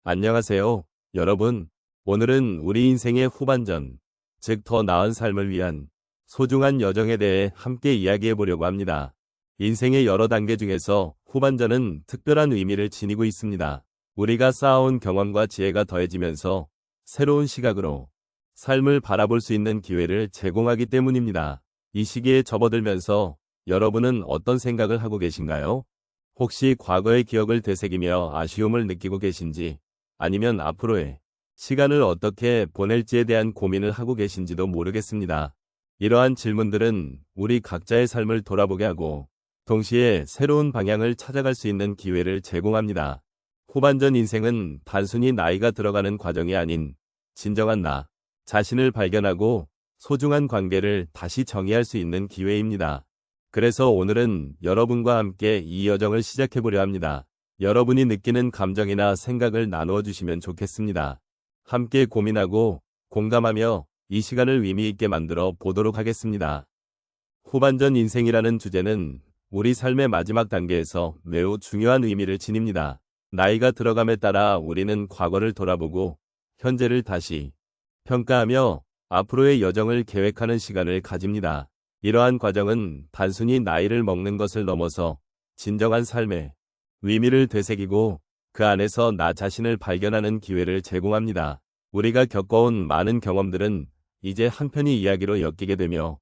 안녕하세요, 여러분. 오늘은 우리 인생의 후반전, 즉 더 나은 삶을 위한 소중한 여정에 대해 함께 이야기해 보려고 합니다. 인생의 여러 단계 중에서 후반전은 특별한 의미를 지니고 있습니다. 우리가 쌓아온 경험과 지혜가 더해지면서 새로운 시각으로 삶을 바라볼 수 있는 기회를 제공하기 때문입니다. 이 시기에 접어들면서 여러분은 어떤 생각을 하고 계신가요? 혹시 과거의 기억을 되새기며 아쉬움을 느끼고 계신지, 아니면 앞으로의 시간을 어떻게 보낼지에 대한 고민을 하고 계신지도 모르겠습니다. 이러한 질문들은 우리 각자의 삶을 돌아보게 하고 동시에 새로운 방향을 찾아갈 수 있는 기회를 제공합니다. 후반전 인생은 단순히 나이가 들어가는 과정이 아닌 진정한 나 자신을 발견하고 소중한 관계를 다시 정의할 수 있는 기회입니다. 그래서 오늘은 여러분과 함께 이 여정을 시작해보려 합니다. 여러분이 느끼는 감정이나 생각을 나누어 주시면 좋겠습니다. 함께 고민하고 공감하며 이 시간을 의미 있게 만들어 보도록 하겠습니다. 후반전 인생이라는 주제는 우리 삶의 마지막 단계에서 매우 중요한 의미를 지닙니다. 나이가 들어감에 따라 우리는 과거를 돌아보고 현재를 다시 평가하며 앞으로의 여정을 계획하는 시간을 가집니다. 이러한 과정은 단순히 나이를 먹는 것을 넘어서 진정한 삶의 의미를 되새기고 그 안에서 나 자신을 발견하는 기회를 제공합니다. 우리가 겪어온 많은 경험들은 이제 한편의 이야기로 엮이게 되며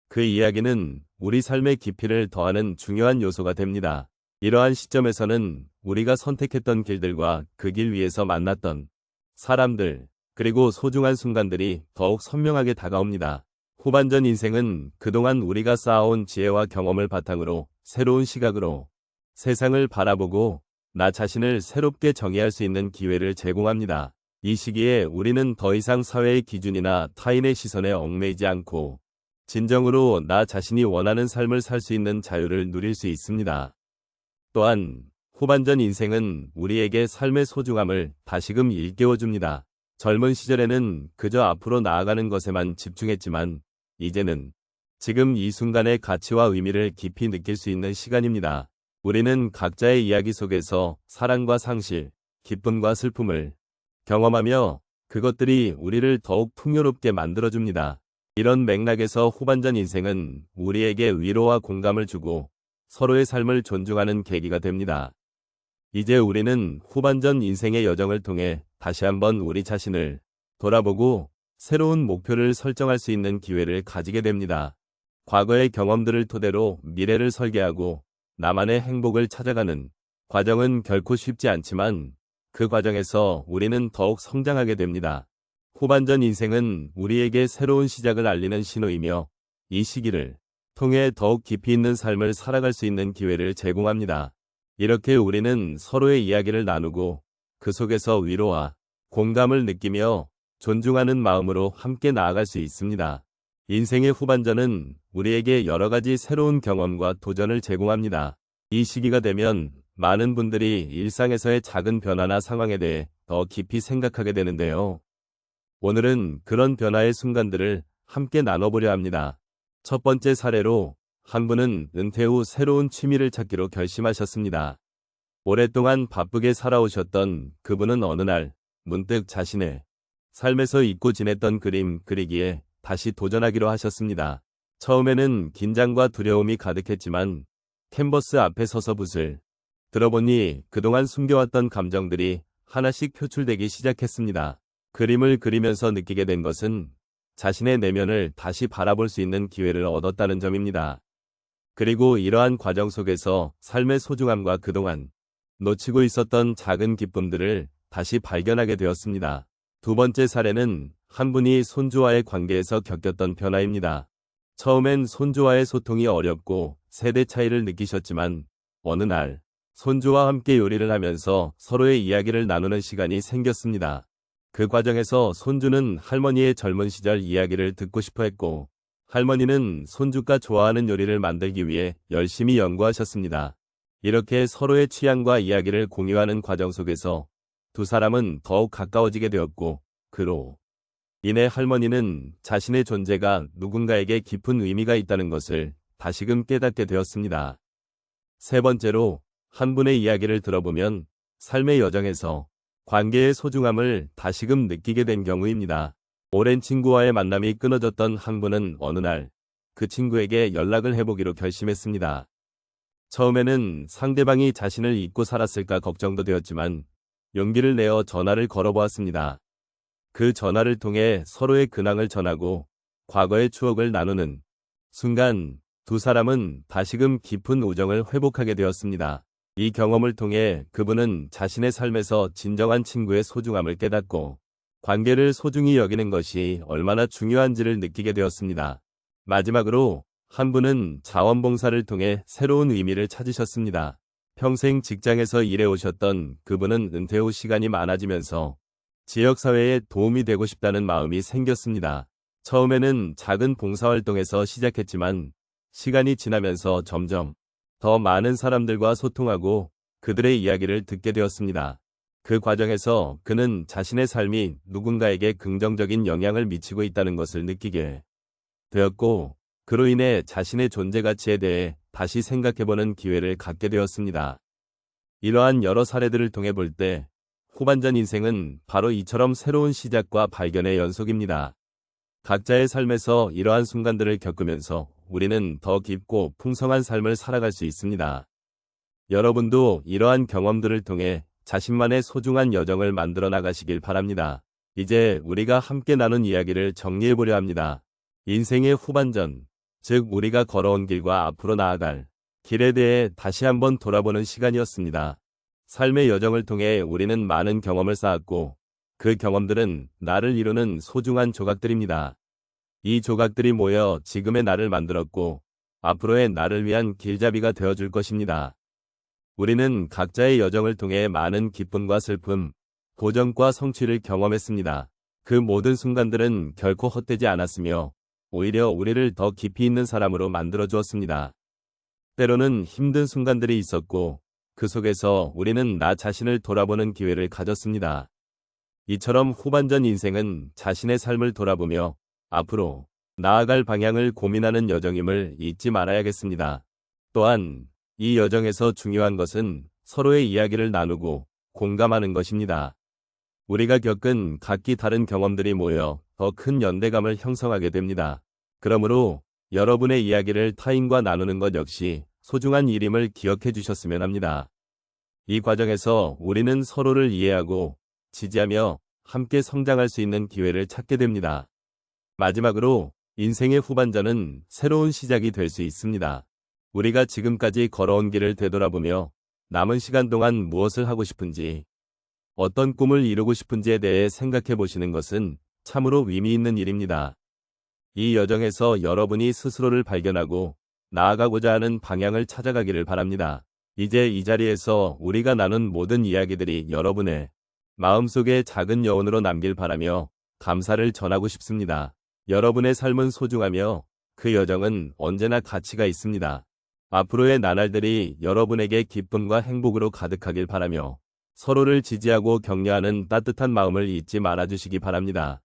그 이야기는 우리 삶의 깊이를 더하는 중요한 요소가 됩니다. 이러한 시점에서는 우리가 선택했던 길들과 그 길 위에서 만났던 사람들, 그리고 소중한 순간들이 더욱 선명하게 다가옵니다. 후반전 인생은 그동안 우리가 쌓아온 지혜와 경험을 바탕으로 새로운 시각으로 세상을 바라보고 나 자신을 새롭게 정의할 수 있는 기회를 제공합니다. 이 시기에 우리는 더 이상 사회의 기준이나 타인의 시선에 얽매이지 않고 진정으로 나 자신이 원하는 삶을 살 수 있는 자유를 누릴 수 있습니다. 또한 후반전 인생은 우리에게 삶의 소중함을 다시금 일깨워줍니다. 젊은 시절에는 그저 앞으로 나아가는 것에만 집중했지만 이제는 지금 이 순간의 가치와 의미를 깊이 느낄 수 있는 시간입니다. 우리는 각자의 이야기 속에서 사랑과 상실, 기쁨과 슬픔을 경험하며 그것들이 우리를 더욱 풍요롭게 만들어줍니다. 이런 맥락에서 후반전 인생은 우리에게 위로와 공감을 주고 서로의 삶을 존중하는 계기가 됩니다. 이제 우리는 후반전 인생의 여정을 통해 다시 한번 우리 자신을 돌아보고 새로운 목표를 설정할 수 있는 기회를 가지게 됩니다. 과거의 경험들을 토대로 미래를 설계하고 나만의 행복을 찾아가는 과정은 결코 쉽지 않지만 그 과정에서 우리는 더욱 성장하게 됩니다. 후반전 인생은 우리에게 새로운 시작을 알리는 신호이며 이 시기를 통해 더욱 깊이 있는 삶을 살아갈 수 있는 기회를 제공합니다. 이렇게 우리는 서로의 이야기를 나누고 그 속에서 위로와 공감을 느끼며 존중하는 마음으로 함께 나아갈 수 있습니다. 인생의 후반전은 우리에게 여러 가지 새로운 경험과 도전을 제공합니다. 이 시기가 되면 많은 분들이 일상에서의 작은 변화나 상황에 대해 더 깊이 생각하게 되는데요. 오늘은 그런 변화의 순간들을 함께 나눠보려 합니다. 첫 번째 사례로 한 분은 은퇴 후 새로운 취미를 찾기로 결심하셨습니다. 오랫동안 바쁘게 살아오셨던 그분은 어느 날 문득 자신의 삶에서 잊고 지냈던 그림 그리기에 다시 도전하기로 하셨습니다. 처음에는 긴장과 두려움이 가득했지만 캔버스 앞에 서서 붓을 들어보니 그동안 숨겨왔던 감정들이 하나씩 표출되기 시작했습니다. 그림을 그리면서 느끼게 된 것은 자신의 내면을 다시 바라볼 수 있는 기회를 얻었다는 점입니다. 그리고 이러한 과정 속에서 삶의 소중함과 그동안 놓치고 있었던 작은 기쁨들을 다시 발견하게 되었습니다. 두 번째 사례는 한 분이 손주와의 관계에서 겪었던 변화입니다. 처음엔 손주와의 소통이 어렵고 세대 차이를 느끼셨지만 어느 날 손주와 함께 요리를 하면서 서로의 이야기를 나누는 시간이 생겼습니다. 그 과정에서 손주는 할머니의 젊은 시절 이야기를 듣고 싶어 했고 할머니는 손주가 좋아하는 요리를 만들기 위해 열심히 연구하셨습니다. 이렇게 서로의 취향과 이야기를 공유하는 과정 속에서 두 사람은 더욱 가까워지게 되었고 그로 인해 할머니는 자신의 존재가 누군가에게 깊은 의미가 있다는 것을 다시금 깨닫게 되었습니다. 세 번째로 한 분의 이야기를 들어보면 삶의 여정에서 관계의 소중함을 다시금 느끼게 된 경우입니다. 오랜 친구와의 만남이 끊어졌던 한 분은 어느 날 그 친구에게 연락을 해보기로 결심했습니다. 처음에는 상대방이 자신을 잊고 살았을까 걱정도 되었지만 용기를 내어 전화를 걸어보았습니다. 그 전화를 통해 서로의 근황을 전하고 과거의 추억을 나누는 순간 두 사람은 다시금 깊은 우정을 회복하게 되었습니다. 이 경험을 통해 그분은 자신의 삶에서 진정한 친구의 소중함을 깨닫고 관계를 소중히 여기는 것이 얼마나 중요한지를 느끼게 되었습니다. 마지막으로 한 분은 자원봉사를 통해 새로운 의미를 찾으셨습니다. 평생 직장에서 일해오셨던 그분은 은퇴 후 시간이 많아지면서 지역사회에 도움이 되고 싶다는 마음이 생겼습니다. 처음에는 작은 봉사활동에서 시작했지만 시간이 지나면서 점점 더 많은 사람들과 소통하고 그들의 이야기를 듣게 되었습니다. 그 과정에서 그는 자신의 삶이 누군가에게 긍정적인 영향을 미치고 있다는 것을 느끼게 되었고, 그로 인해 자신의 존재 가치에 대해 다시 생각해보는 기회를 갖게 되었습니다. 이러한 여러 사례들을 통해 볼 때 후반전 인생은 바로 이처럼 새로운 시작과 발견의 연속입니다. 각자의 삶에서 이러한 순간들을 겪으면서 우리는 더 깊고 풍성한 삶을 살아갈 수 있습니다. 여러분도 이러한 경험들을 통해 자신만의 소중한 여정을 만들어 나가시길 바랍니다. 이제 우리가 함께 나눈 이야기를 정리해보려 합니다. 인생의 후반전, 즉 우리가 걸어온 길과 앞으로 나아갈 길에 대해 다시 한번 돌아보는 시간이었습니다. 삶의 여정을 통해 우리는 많은 경험을 쌓았고 그 경험들은 나를 이루는 소중한 조각들입니다. 이 조각들이 모여 지금의 나를 만들었고 앞으로의 나를 위한 길잡이가 되어줄 것입니다. 우리는 각자의 여정을 통해 많은 기쁨과 슬픔, 고전과 성취를 경험했습니다. 그 모든 순간들은 결코 헛되지 않았으며 오히려 우리를 더 깊이 있는 사람으로 만들어 주었습니다. 때로는 힘든 순간들이 있었고 그 속에서 우리는 나 자신을 돌아보는 기회를 가졌습니다. 이처럼 후반전 인생은 자신의 삶을 돌아보며 앞으로 나아갈 방향을 고민하는 여정임을 잊지 말아야겠습니다. 또한 이 여정에서 중요한 것은 서로의 이야기를 나누고 공감하는 것입니다. 우리가 겪은 각기 다른 경험들이 모여 더 큰 연대감을 형성하게 됩니다. 그러므로 여러분의 이야기를 타인과 나누는 것 역시 소중한 일임을 기억해 주셨으면 합니다. 이 과정에서 우리는 서로를 이해하고 지지하며 함께 성장할 수 있는 기회를 찾게 됩니다. 마지막으로 인생의 후반전은 새로운 시작이 될 수 있습니다. 우리가 지금까지 걸어온 길을 되돌아보며 남은 시간 동안 무엇을 하고 싶은지, 어떤 꿈을 이루고 싶은지에 대해 생각해 보시는 것은 참으로 의미 있는 일입니다. 이 여정에서 여러분이 스스로를 발견하고 나아가고자 하는 방향을 찾아가기를 바랍니다. 이제 이 자리에서 우리가 나눈 모든 이야기들이 여러분의 마음속에 작은 여운으로 남길 바라며 감사를 전하고 싶습니다. 여러분의 삶은 소중하며 그 여정은 언제나 가치가 있습니다. 앞으로의 나날들이 여러분에게 기쁨과 행복으로 가득하길 바라며 서로를 지지하고 격려하는 따뜻한 마음을 잊지 말아주시기 바랍니다.